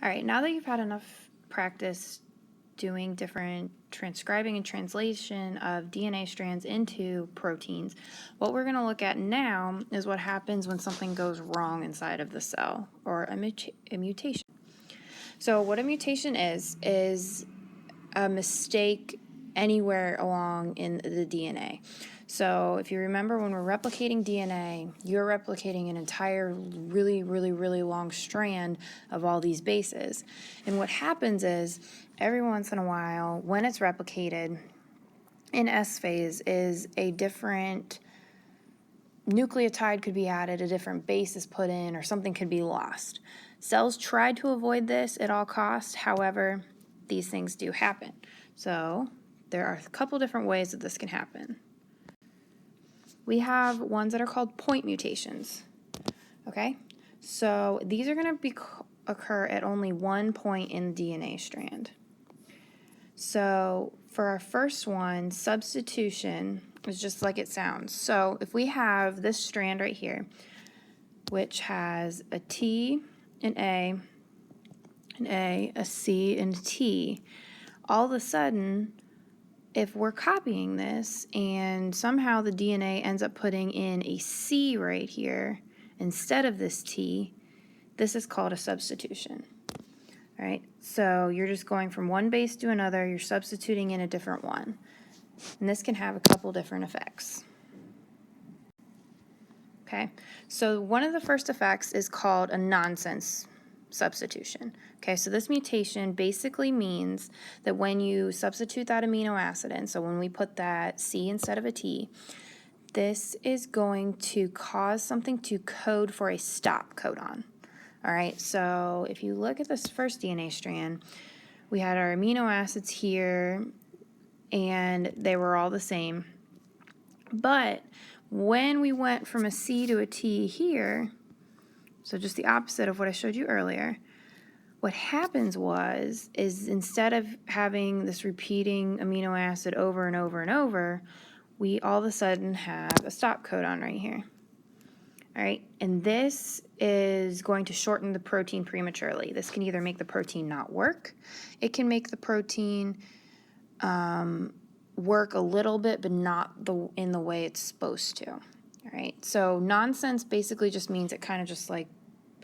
All right, now that you've had enough practice doing different transcribing and translation of DNA strands into proteins, what we're going to look at now is what happens when something goes wrong inside of the cell, or a mutation. So what a mutation is a mistake anywhere along in the DNA. So if you remember, when we're replicating DNA, you're replicating an entire really long strand of all these bases. And what happens is, every once in a while, when it's replicated in S phase, is a different nucleotide could be added, a different base is put in, or something could be lost. Cells try to avoid this at all costs. However, these things do happen. So there are a couple different ways that this can happen. We have ones that are called point mutations. Okay, so these are going to occur at only one point in the DNA strand. So for our first one, substitution is just like it sounds. So if we have this strand right here, which has a T, an A, a C, and a T, all of a sudden, if we're copying this and somehow the DNA ends up putting in a C right here instead of this T, this is called a substitution. All right, so you're just going from one base to another, you're substituting in a different one. And this can have a couple different effects. Okay, so one of the first effects is called a nonsense substitution. Okay, so this mutation basically means that when you substitute that amino acid in, so when we put that C instead of a T, this is going to cause something to code for a stop codon. All right, so if you look at this first DNA strand, we had our amino acids here, and they were all the same. But when we went from a C to a T here, so just the opposite of what I showed you earlier, what happens is instead of having this repeating amino acid over and over and over, we all of a sudden have a stop codon right here. All right, and this is going to shorten the protein prematurely. This can either make the protein not work, it can make the protein work a little bit, but not in the way it's supposed to. All right, so nonsense basically just means it kind of just like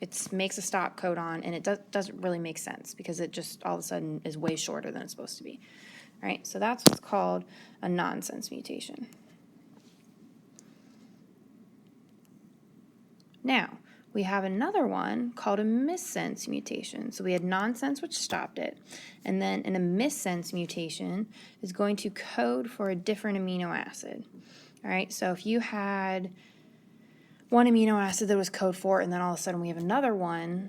it makes a stop codon, and it doesn't really make sense because it just all of a sudden is way shorter than it's supposed to be. All right, so that's what's called a nonsense mutation. Now, we have another one called a missense mutation. So we had nonsense, which stopped it. And then a missense mutation is going to code for a different amino acid. All right, so if you had one amino acid that was code for, and then all of a sudden we have another one,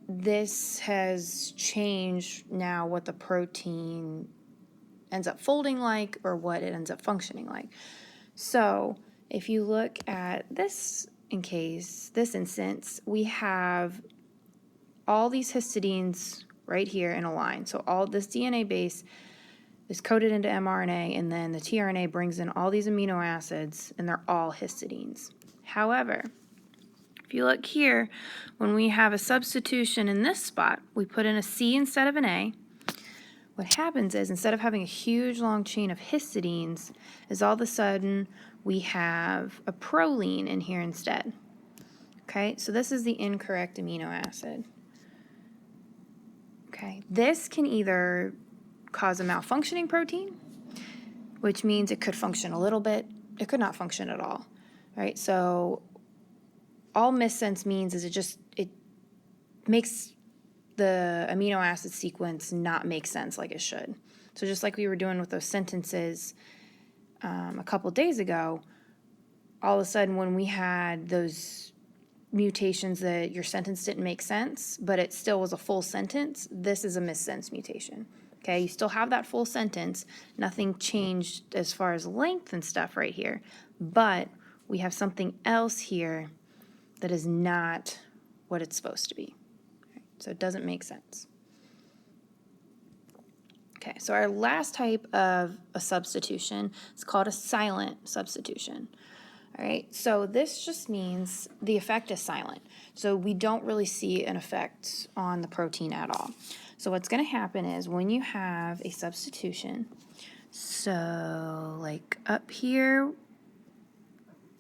this has changed now what the protein ends up folding like, or what it ends up functioning like. So if you look at this instance, we have all these histidines right here in a line. So all this DNA base is coded into mRNA, and then the tRNA brings in all these amino acids, and they're all histidines. However, if you look here, when we have a substitution in this spot, we put in a C instead of an A. What happens is, instead of having a huge long chain of histidines, is all of a sudden we have a proline in here instead. Okay, so this is the incorrect amino acid. Okay, this can either cause a malfunctioning protein, which means it could function a little bit, it could not function at all. Right, so all missense means is it makes the amino acid sequence not make sense like it should. So just like we were doing with those sentences a couple days ago, all of a sudden when we had those mutations that your sentence didn't make sense, but it still was a full sentence, this is a missense mutation. Okay, you still have that full sentence, nothing changed as far as length and stuff right here, but we have something else here that is not what it's supposed to be. Right, so it doesn't make sense. Okay, so our last type of a substitution is called a silent substitution. All right, so this just means the effect is silent. So we don't really see an effect on the protein at all. So what's going to happen is when you have a substitution, so like up here,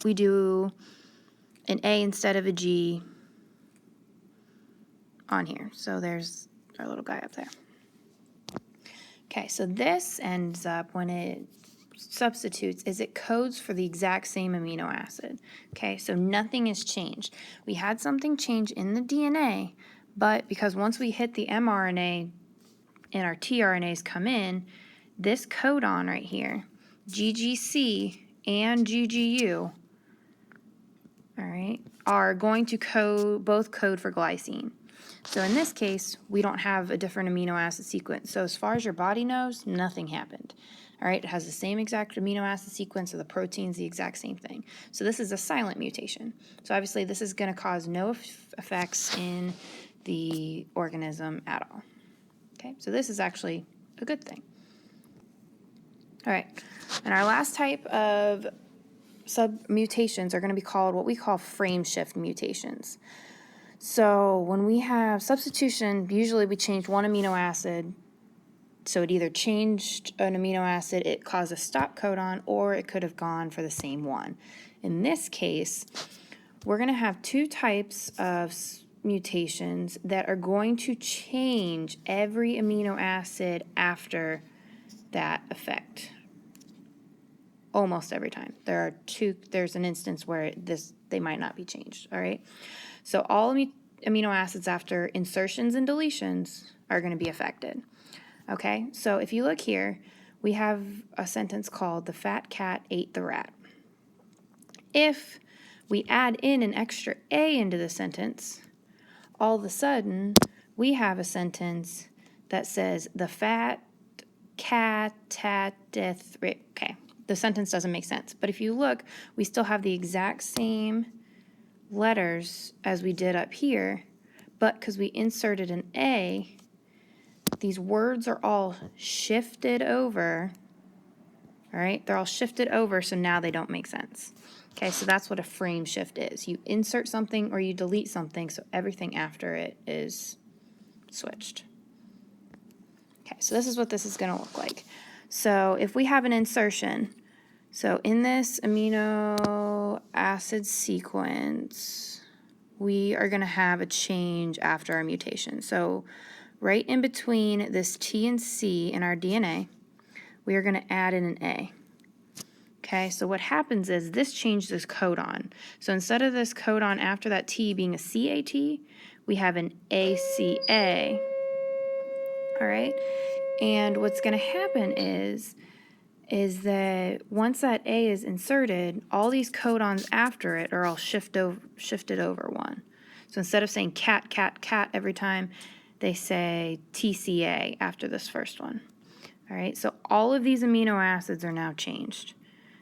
we do an A instead of a G on here. So there's our little guy up there. Okay, so this ends up, when it substitutes, is it codes for the exact same amino acid. Okay, so nothing has changed. We had something change in the DNA, but because once we hit the mRNA and our tRNAs come in, this codon right here, GGC and GGU, all right, are going to both code for glycine. So in this case, we don't have a different amino acid sequence. So as far as your body knows, nothing happened. All right, it has the same exact amino acid sequence, so the protein's the exact same thing. So this is a silent mutation. So obviously this is going to cause no effects in the organism at all. Okay, so this is actually a good thing. All right, and our last type of submutations are going to be called what we call frame shift mutations. So when we have substitution, usually we change one amino acid. So it either changed an amino acid, it caused a stop codon, or it could have gone for the same one. In this case, we're going to have two types of mutations that are going to change every amino acid after that effect. Almost every time. There's an instance where they might not be changed, all right? So all amino acids after insertions and deletions are going to be affected. Okay, so if you look here, we have a sentence called "The fat cat ate the rat." If we add in an extra A into the sentence, all of a sudden we have a sentence that says "The fat cat tateth." Okay, the sentence doesn't make sense. But if you look, we still have the exact same letters as we did up here, but because we inserted an A, these words are all shifted over, all right? They're all shifted over, so now they don't make sense. Okay, so that's what a frame shift is. You insert something or you delete something, so everything after it is switched. Okay, so this is what this is going to look like. So if we have an insertion, so in this amino acid sequence, we are going to have a change after our mutation. So right in between this T and C in our DNA, we are going to add in an A. Okay, so what happens is this changes this codon. So instead of this codon after that T being a CAT, we have an ACA. All right, and what's going to happen is that once that A is inserted, all these codons after it are all shifted over one. So instead of saying cat, cat, cat every time, they say TCA after this first one. All right, so all of these amino acids are now changed.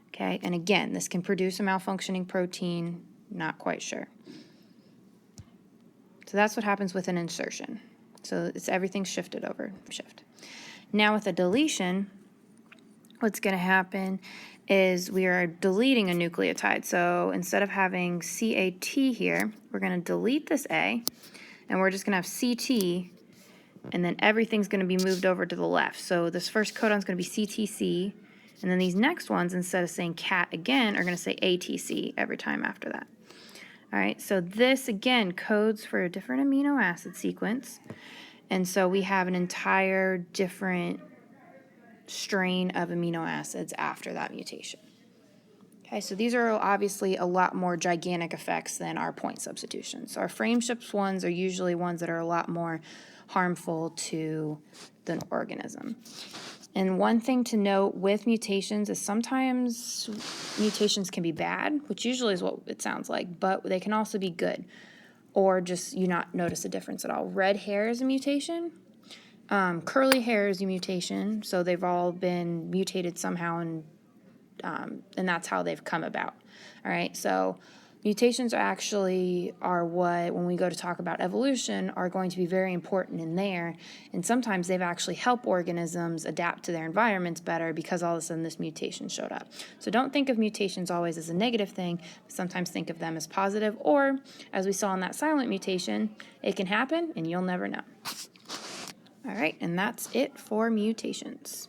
Okay, and again, this can produce a malfunctioning protein, not quite sure. So that's what happens with an insertion. So it's everything shifted over, shift. Now with a deletion, what's going to happen is we are deleting a nucleotide. So instead of having CAT here, we're going to delete this A, and we're just going to have CT, and then everything's going to be moved over to the left. So this first codon is going to be CTC, and then these next ones, instead of saying cat again, are going to say ATC every time after that. All right, so this again codes for a different amino acid sequence, and so we have an entire different strain of amino acids after that mutation. Okay, so these are obviously a lot more gigantic effects than our point substitutions. So our frame shift ones are usually ones that are a lot more harmful to the organism. And one thing to note with mutations is sometimes mutations can be bad, which usually is what it sounds like, but they can also be good, or just you not notice a difference at all. Red hair is a mutation. Curly hair is a mutation, so they've all been mutated somehow, and that's how they've come about. All right, so Mutations are what, when we go to talk about evolution, are going to be very important in there. And sometimes they've actually helped organisms adapt to their environments better because all of a sudden this mutation showed up. So don't think of mutations always as a negative thing, but sometimes think of them as positive, or as we saw in that silent mutation, it can happen and you'll never know. All right, and that's it for mutations.